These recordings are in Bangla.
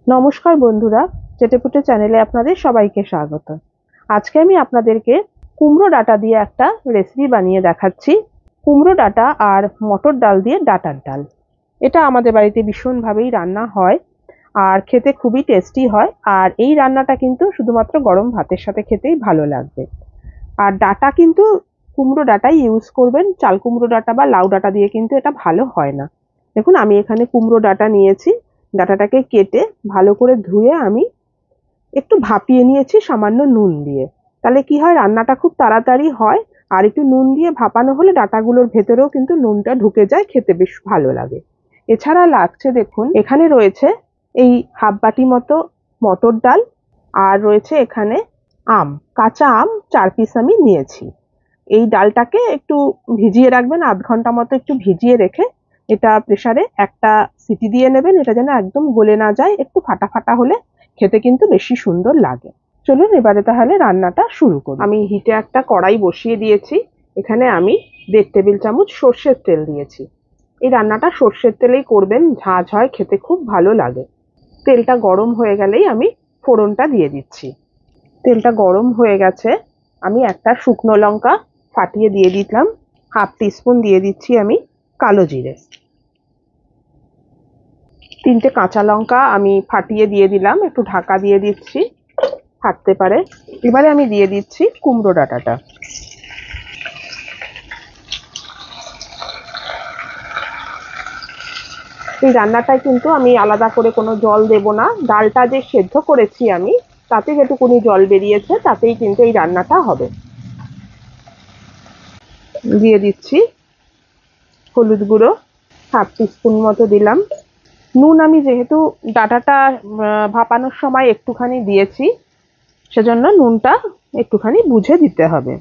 নমস্কার বন্ধুরা, চেটেপুটে চ্যানেলে আপনাদের সবাইকে স্বাগত। আজকে আমি আপনাদেরকে কুমড়ো ডাঁটা দিয়ে একটা রেসিপি বানিয়ে দেখাচ্ছি। কুমড়ো ডাঁটা আর মটর ডাল দিয়ে ডাঁটার ডাল। এটা আমাদের বাড়িতে ভীষণভাবেই রান্না হয় আর খেতে খুবই টেস্টি হয়। আর এই রান্নাটা কিন্তু শুধুমাত্র গরম ভাতের সাথে খেতেই ভালো লাগবে। আর ডাঁটা কিন্তু কুমড়ো ডাঁটাই ইউজ করবেন, চাল কুমড়ো ডাঁটা বা লাউ ডাঁটা দিয়ে কিন্তু এটা ভালো হয় না। দেখুন, আমি এখানে কুমড়ো ডাঁটা নিয়েছি। ডাঁটাটাকে কেটে ভালো করে ধুয়ে আমি একটু ভাপিয়ে নিয়েছি সামান্য নুন দিয়ে। তাহলে কি হয়, রান্নাটা খুব তাড়াতাড়ি হয়। আর একটু নুন দিয়ে ভাপানো হলে ডাঁটাগুলোর ভেতরেও কিন্তু নুনটা ঢুকে যায়, খেতে বেশ ভালো লাগে। এছাড়া লাগছে, দেখুন এখানে রয়েছে এই হাফ বাটি মতো মটর ডাল, আর রয়েছে এখানে আম, কাঁচা আম 4 পিস আমি নিয়েছি। এই ডালটাকে একটু ভিজিয়ে রাখবেন, আধ ঘন্টা মতো একটু ভিজিয়ে রেখে এটা প্রেসারে একটা সিটি দিয়ে নেবেন। এটা যেন একদম গলে না যায়, একটু ফাটা ফাটা হলে খেতে কিন্তু বেশি সুন্দর লাগে। চলুন এবারে তাহলে রান্নাটা শুরু করি। আমি হিটে একটা কড়াই বসিয়ে দিয়েছি। এখানে আমি 1.5 টেবিল চামচ সর্ষের তেল দিয়েছি। এই রান্নাটা সর্ষের তেলেই করবেন, ঝাঁঝ হয়, খেতে খুব ভালো লাগে। তেলটা গরম হয়ে গেলেই আমি ফোড়নটা দিয়ে দিচ্ছি। তেলটা গরম হয়ে গেছে, আমি একটা শুকনো লঙ্কা ফাটিয়ে দিয়ে দিলাম। হাফ টিস্পুন দিয়ে দিচ্ছি আমি কালো জিরে। 3টে কাঁচা লঙ্কা আমি ফাটিয়ে দিয়ে দিলাম, একটু ঢাকা দিয়ে দিচ্ছি, ফাটতে পারে। এবারে আমি দিয়ে দিচ্ছি কুমড়ো ডাঁটাটা। এই রান্নাটায় কিন্তু আমি আলাদা করে কোনো জল দেব না। ডালটা যে সেদ্ধ করেছি আমি, তাতে যেটুকুনি জল বেরিয়েছে তাতেই কিন্তু এই রান্নাটা হবে। দিয়ে দিচ্ছি হলুদ গুঁড়ো, হাফ টিস্পুন মতো দিলাম। নুন আমি যেহেতু ডাঁটাটা ভাপানোর সময় একটুখানি দিয়েছি, সেজন্য নুনটা একটুখানি বুঝে দিতে হবে।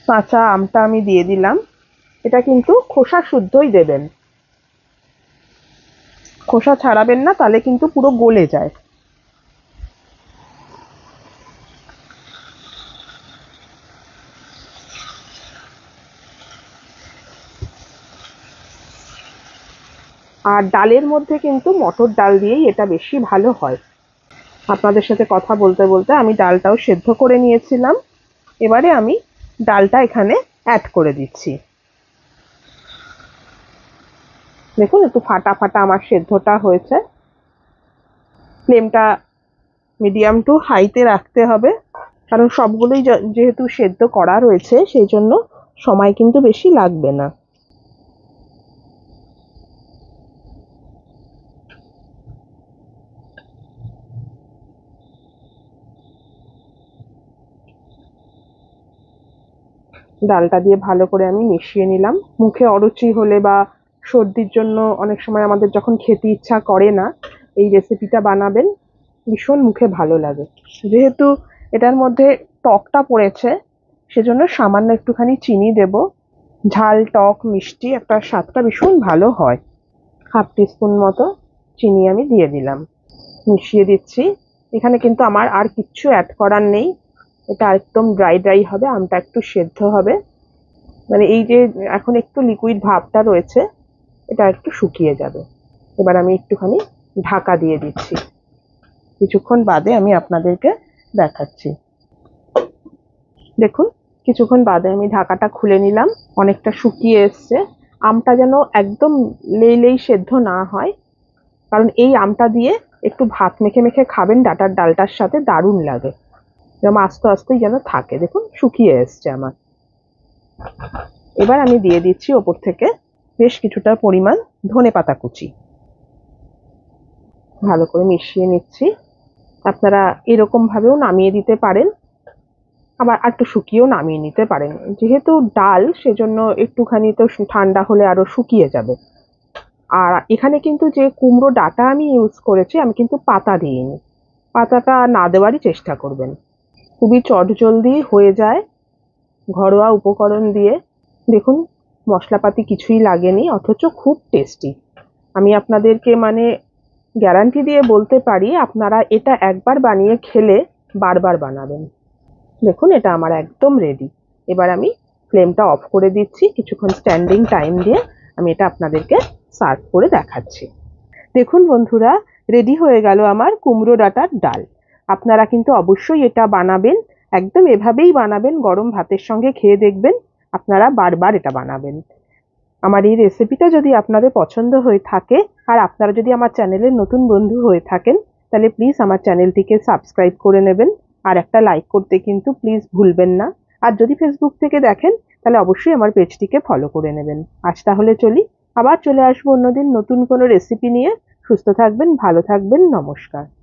কাঁচা আমটা আমি দিয়ে দিলাম। এটা কিন্তু খোসা শুদ্ধই দেবেন, খোসা ছাড়াবেন না, তাহলে কিন্তু পুরো গলে যায়। আর ডালের মধ্যে কিন্তু মটর ডাল দিয়েই এটা বেশি ভালো হয়। আপনাদের সাথে কথা বলতে বলতে আমি ডালটাও সেদ্ধ করে নিয়েছিলাম। এবারে আমি ডালটা এখানে অ্যাড করে দিচ্ছি। দেখুন একটু ফাটা ফাটা আমার সেদ্ধটা হয়েছে। ফ্লেমটা মিডিয়াম টু হাইতে রাখতে হবে, কারণ সবগুলোই যেহেতু সেদ্ধ করা রয়েছে, সেই জন্য সময় কিন্তু বেশি লাগবে না। ডালটা দিয়ে ভালো করে আমি মিশিয়ে নিলাম। মুখে অরুচি হলে বা সর্দির জন্য অনেক সময় আমাদের যখন খেতে ইচ্ছা করে না, এই রেসিপিটা বানাবেন, ভীষণ মুখে ভালো লাগে। যেহেতু এটার মধ্যে টকটা পড়েছে, সেজন্য সামান্য একটুখানি চিনি দেব। ঝাল টক মিষ্টি একটা স্বাদটা ভীষণ ভালো হয়। হাফ টিস্পুন মতো চিনি আমি দিয়ে দিলাম, মিশিয়ে দিচ্ছি। এখানে কিন্তু আমার আর কিচ্ছু অ্যাড করার নেই। এটা একদম ড্রাই ড্রাই হবে, আমটা একটু সেদ্ধ হবে। মানে এই যে এখন একটু লিকুইড ভাবটা রয়েছে, এটা একটু শুকিয়ে যাবে। এবার আমি একটুখানি ঢাকা দিয়ে দিচ্ছি। কিছুক্ষণ বাদে আমি আপনাদেরকে দেখাচ্ছি। দেখুন, কিছুক্ষণ বাদে আমি ঢাকাটা খুলে নিলাম। অনেকটা শুকিয়ে এসছে। আমটা যেন একদম লেই সেদ্ধ না হয়, কারণ এই আমটা দিয়ে একটু ভাত মেখে মেখে খাবেন ডাঁটার ডালটার সাথে, দারুণ লাগে। যেমন আস্তে আস্তেই যেন থাকে। দেখুন শুকিয়ে এসছে আমার। এবার আমি দিয়ে দিচ্ছি ওপর থেকে বেশ কিছুটা পরিমাণ ধনেপাতা কুচি। ভালো করে মিশিয়ে নিচ্ছি। আপনারা এরকম ভাবেও নামিয়ে দিতে পারেন, আবার একটু শুকিয়েও নামিয়ে নিতে পারেন। যেহেতু ডাল, সেজন্য একটুখানি তো ঠান্ডা হলে আরো শুকিয়ে যাবে। আর এখানে কিন্তু যে কুমড়ো ডাঁটা আমি ইউজ করেছি, আমি কিন্তু পাতা দিইনি। পাতাটা না দেওয়ারই চেষ্টা করবেন। খুবই চটজলদি হয়ে যায় ঘরোয়া উপকরণ দিয়ে। দেখুন, মশলাপাতি কিছুই লাগেনি, অথচ খুব টেস্টি। আমি আপনাদেরকে মানে গ্যারান্টি দিয়ে বলতে পারি, আপনারা এটা একবার বানিয়ে খেলে বারবার বানাবেন। দেখুন এটা আমার একদম রেডি। এবার আমি ফ্লেমটা অফ করে দিচ্ছি। কিছুক্ষণ স্ট্যান্ডিং টাইম দিয়ে আমি এটা আপনাদেরকে সার্ভ করে দেখাচ্ছি। দেখুন বন্ধুরা, রেডি হয়ে গেল আমার কুমড়ো ডাঁটার ডাল। আপনারা কিন্তু অবশ্যই এটা বানাবেন, একদম এভাবেই বানাবেন, গরম ভাতের সঙ্গে খেয়ে দেখবেন, আপনারা বারবার এটা বানাবেন। আমার এই রেসিপিটা যদি আপনাদের পছন্দ হয়ে থাকে আর আপনারা যদি আমার চ্যানেলের নতুন বন্ধু হয়ে থাকেন, তাহলে প্লিজ আমার চ্যানেলটিকে সাবস্ক্রাইব করে নেবেন আর একটা লাইক করতে কিন্তু প্লিজ ভুলবেন না। আর যদি ফেসবুক থেকে দেখেন তাহলে অবশ্যই আমার পেজটিকে ফলো করে নেবেন। আজ তাহলে চলি, আবার চলে আসবো অন্যদিন নতুন কোনো রেসিপি নিয়ে। সুস্থ থাকবেন, ভালো থাকবেন, নমস্কার।